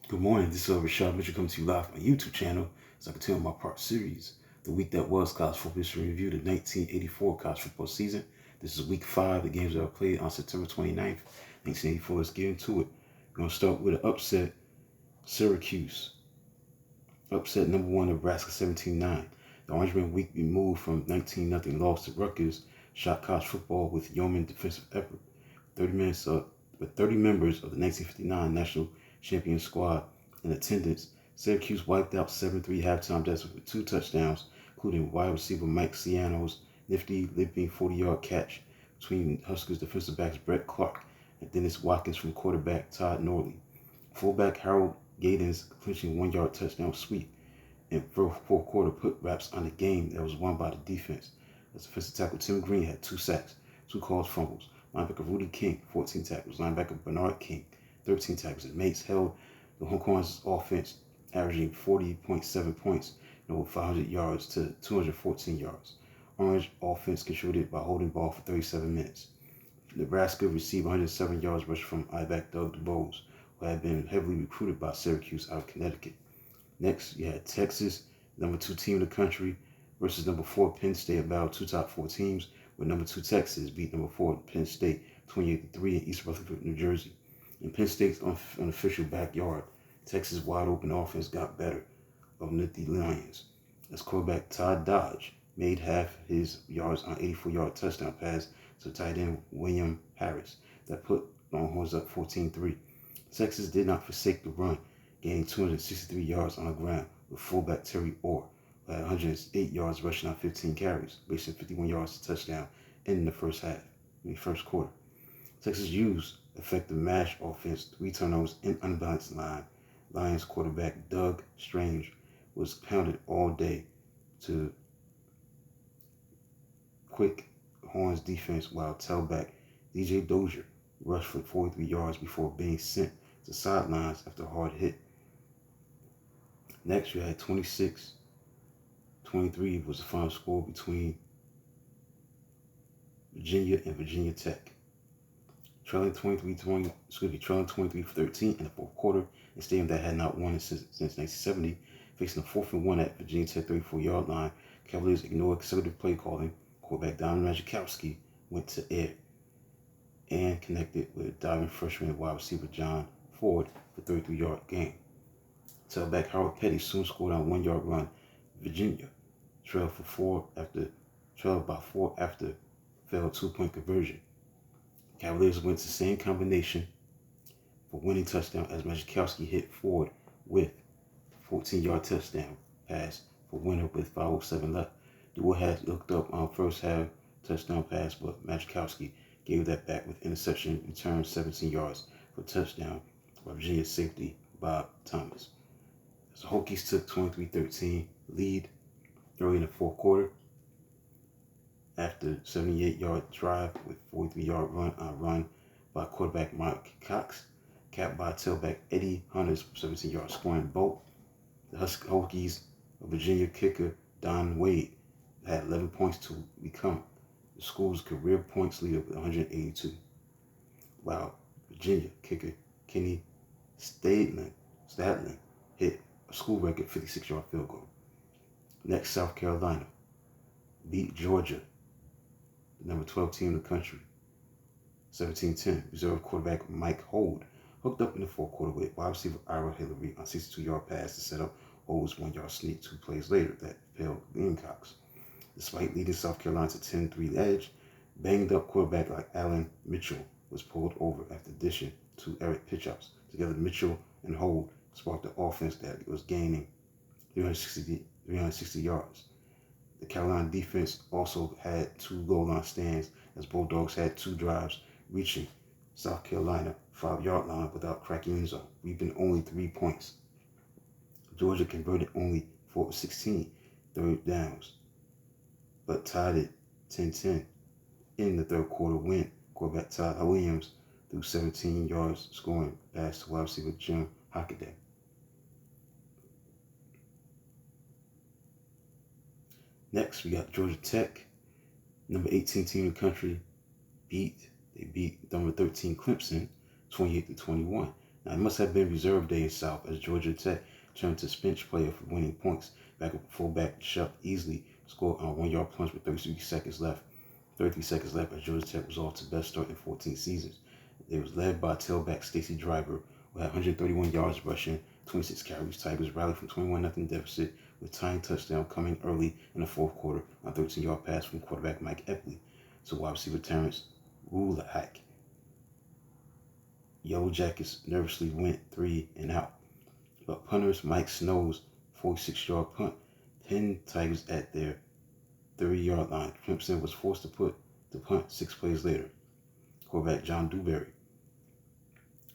Good morning, this is Rashad Mitchell coming to you live on my YouTube channel as I continue my part series, The Week That Was College Football History Review, the 1984 college football season. This is week 5, the games that were played on September 29th, 1984. Let's get into it. We're going to start with an upset, Syracuse. Upset number 1, Nebraska 17-9. The Orangemen week removed from 19-0 loss to Rutgers shot college football with yeoman defensive effort. 30 members of the 1959 national champion squad in attendance, Syracuse wiped out 7-3 halftime deficit with 2 touchdowns, including wide receiver Mike Ciano's nifty leaping 40-yard catch between Huskers defensive backs Brett Clark and Dennis Watkins from quarterback Todd Norley. Fullback Harold Gaydon's clinching 1-yard touchdown sweep in fourth quarter put wraps on the game that was won by the defense. As defensive tackle Tim Green had 2 sacks, 2 caused fumbles. Linebacker Rudy King, 14 tackles. Linebacker Bernard King, 13 tackles. And mates held the Longhorns offense averaging 40.7 points and over 500 yards to 214 yards. Orange offense contributed by holding ball for 37 minutes. Nebraska received 107 yards rushed from I-back Doug DuBose, who had been heavily recruited by Syracuse out of Connecticut. Next, you had Texas, number 2 team in the country, versus number 4 Penn State, about 2 top 4 teams, with number 2 Texas beat number 4 Penn State 28-3 in East Rutherford, New Jersey. In Penn State's unofficial backyard, Texas' wide open offense got better of nifty Lions as quarterback Todd Dodge made half his yards on an 84-yard touchdown pass to tight end William Harris that put Longhorns up 14-3. Texas did not forsake the run, gaining 263 yards on the ground with fullback Terry Orr, who had 108 yards rushing on 15 carries, reaching 51 yards to touchdown in the first quarter. Texas used effective mash offense, 3 turnovers, and unbalanced line. Lions quarterback Doug Strange was pounded all day to quick Horns defense, while tailback DJ Dozier rushed for 43 yards before being sent to sidelines after a hard hit. Next, you had 26-23 was the final score between Virginia and Virginia Tech. Trailing 23-13 in the fourth quarter, a stadium that had not won since 1970, facing a 4th and 1 at Virginia Tech 34-yard line. Cavaliers ignored conservative play calling. Quarterback Don Majkowski went to air and connected with diving freshman wide receiver John Ford for a 33-yard gain. Tailback Howard Petty soon scored on a 1-yard run. Virginia trailed by 4 after failed 2-point conversion. Cavaliers went to the same combination for winning touchdown as Majkowski hit Ford with a 14-yard touchdown pass for winner with 5:07 left. Dewar had looked up on first half touchdown pass, but Majkowski gave that back with interception, returned 17 yards for touchdown by Virginia safety Bob Thomas. As the Hokies took 23-13 lead early in the fourth quarter after 78-yard drive with 43-yard run by quarterback Mike Cox, capped by tailback Eddie Hunter's 17-yard scoring bolt. The Hokies of Virginia kicker Don Wade had 11 points to become the school's career points leader with 182, while Virginia kicker Kenny Stadlin hit a school record 56-yard field goal. Next, South Carolina beat Georgia, the number 12 team in the country, 17-10. Reserve quarterback Mike Hold hooked up in the fourth quarter with wide receiver Ira Hillary on a 62-yard pass to set up Hold's 1-yard sneak 2 plays later that failed Gamecocks. Despite leading South Carolina to 10-3 edge, banged-up quarterback like Allen Mitchell was pulled over after dishing 2 errant pitch-outs. Together, Mitchell and Hold sparked the offense that was gaining 360 yards. The Carolina defense also had 2 goal line stands as Bulldogs had 2 drives reaching South Carolina 5-yard line without cracking end zone, reaping only 3 points. Georgia converted only 4 of 16 third downs, but tied it 10-10 in the third quarter win. Quarterback Todd Williams threw 17 yards scoring pass to wide receiver Jim Hockaday. Next, we got Georgia Tech, number 18 team in the country, beat number 13 Clemson 28-21. Now, it must have been reserve day in South as Georgia Tech turned to bench player for winning points. Backup fullback Shuck easily scored on a 1-yard punch with 33 seconds left. 33 seconds left as Georgia Tech was off to best start in 14 seasons. It was led by tailback Stacy Driver, who had 131 yards rushing, 26 carries. Tigers rallied from 21-0 deficit with tying touchdown coming early in the fourth quarter on a 13-yard pass from quarterback Mike Epley to wide receiver Terrence Rulahak. Yellow Jackets nervously went 3 and out, but punters Mike Snow's 46-yard punt pinned Tigers at their 30-yard line. Clemson was forced to put the punt 6 plays later. Quarterback John Dewberry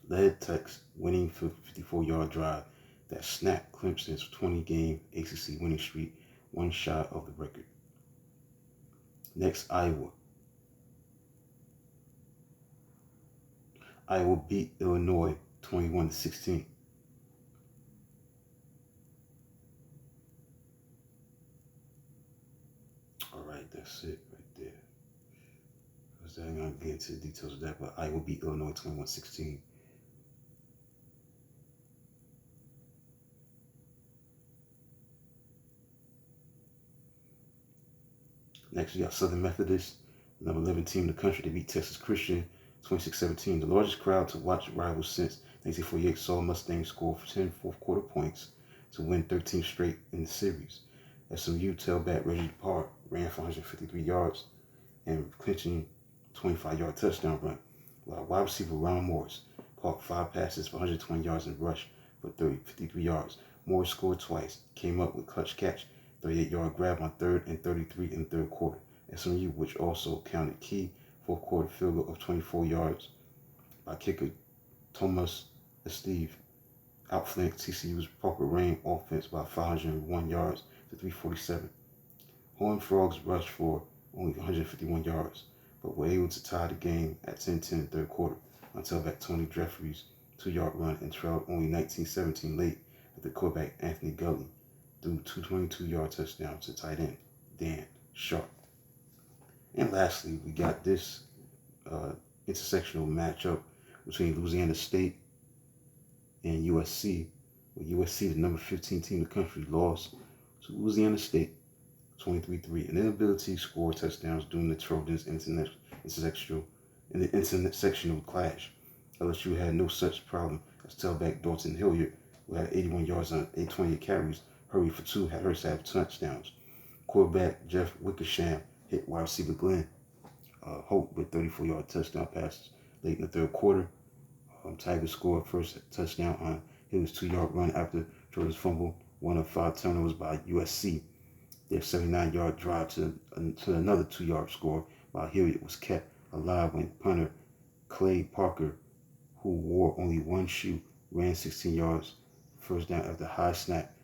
led Tech's winning 54-yard drive that snapped Clemson's 20-game ACC winning streak, one shy of the record. Next, Iowa. Iowa beat Illinois 21-16. All right, that's it right there. I'm going to get into the details of that, but Iowa beat Illinois 21-16. Next, we got Southern Methodist, the number 11 team in the country. They beat Texas Christian 26-17. The largest crowd to watch rivals since 1948 saw Mustangs score 10 fourth-quarter points to win 13 straight in the series. SMU tailback Reggie Parr ran for 153 yards and clinching 25-yard touchdown run, while wide receiver Ron Morris caught 5 passes for 120 yards and rushed for 53 yards. Morris scored twice, came up with clutch catch, 38-yard grab on 3rd and 33 in the third quarter. SMU, which also counted key fourth-quarter field goal of 24 yards by kicker Thomas Steve, outflanked TCU's Parker Rain offense by 501 yards to 347. Horned Frogs rushed for only 151 yards, but were able to tie the game at 10-10 in the third quarter until back Tony Jeffries' 2-yard run and trailed only 19-17 late with the quarterback Anthony Gully threw 222-yard touchdowns to tight end Dan Sharp. And lastly, we got this intersectional matchup between Louisiana State and USC, where USC, the number 15 team in the country, lost to Louisiana State 23-3. An inability to score touchdowns during the Trojans' intersectional clash. LSU had no such problem as tailback Dalton Hilliard, who had 81 yards on 820 carries, hurried for 2, had Hurst have touchdowns. Quarterback Jeff Wickersham hit wide receiver Glenn Hope with 34-yard touchdown passes late in the third quarter. Tigers scored first touchdown on Hilliard's 2-yard run after Jordan's fumble, one of 5 turnovers by USC. Their 79-yard drive to another 2-yard score, while Hilliard was kept alive when punter Clay Parker, who wore only one shoe, ran 16 yards first down after high snap.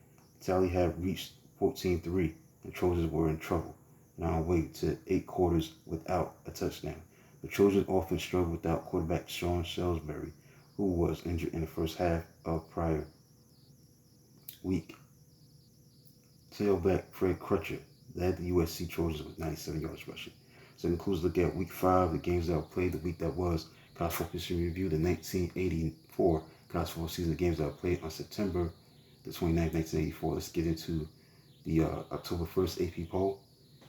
Tally had reached 14-3, and Trojans were in trouble, and on way to 8 quarters without a touchdown. The Trojans often struggled without quarterback Sean Salisbury, who was injured in the first half of prior week. Tailback Fred Crutcher led the USC Trojans with 97 yards rushing. So it concludes a look at Week 5, the games that were played the week that was. College Football History Review, the 1984 College Football season, the games that were played on September the 29th, 1984. Let's get into the October 1st AP poll.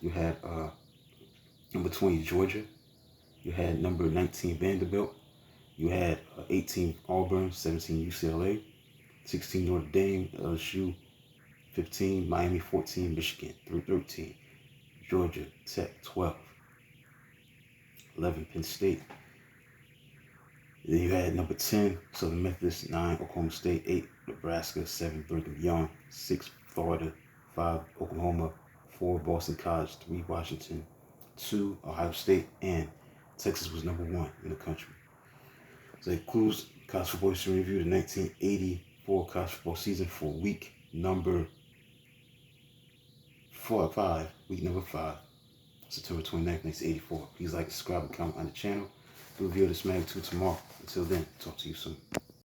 You had number 20 Georgia. You had number 19 Vanderbilt. You had 18 Auburn, 17 UCLA, 16 Notre Dame, LSU, 15 Miami, 14 Michigan, 13 Georgia Tech, 12, 11 Penn State. Then you had number 10 Southern Methodist, 9 Oklahoma State, 8 Nebraska, 7 Brigham Young, 6 Florida, 5 Oklahoma, 4 Boston College, 3 Washington, 2 Ohio State, and Texas was number 1 in the country. So it concludes College Football History Review, the 1984 college football season for week number 5, September 29th, 1984. Please like, subscribe, and comment on the channel. Do a review of this magnitude tomorrow. Until then, talk to you soon.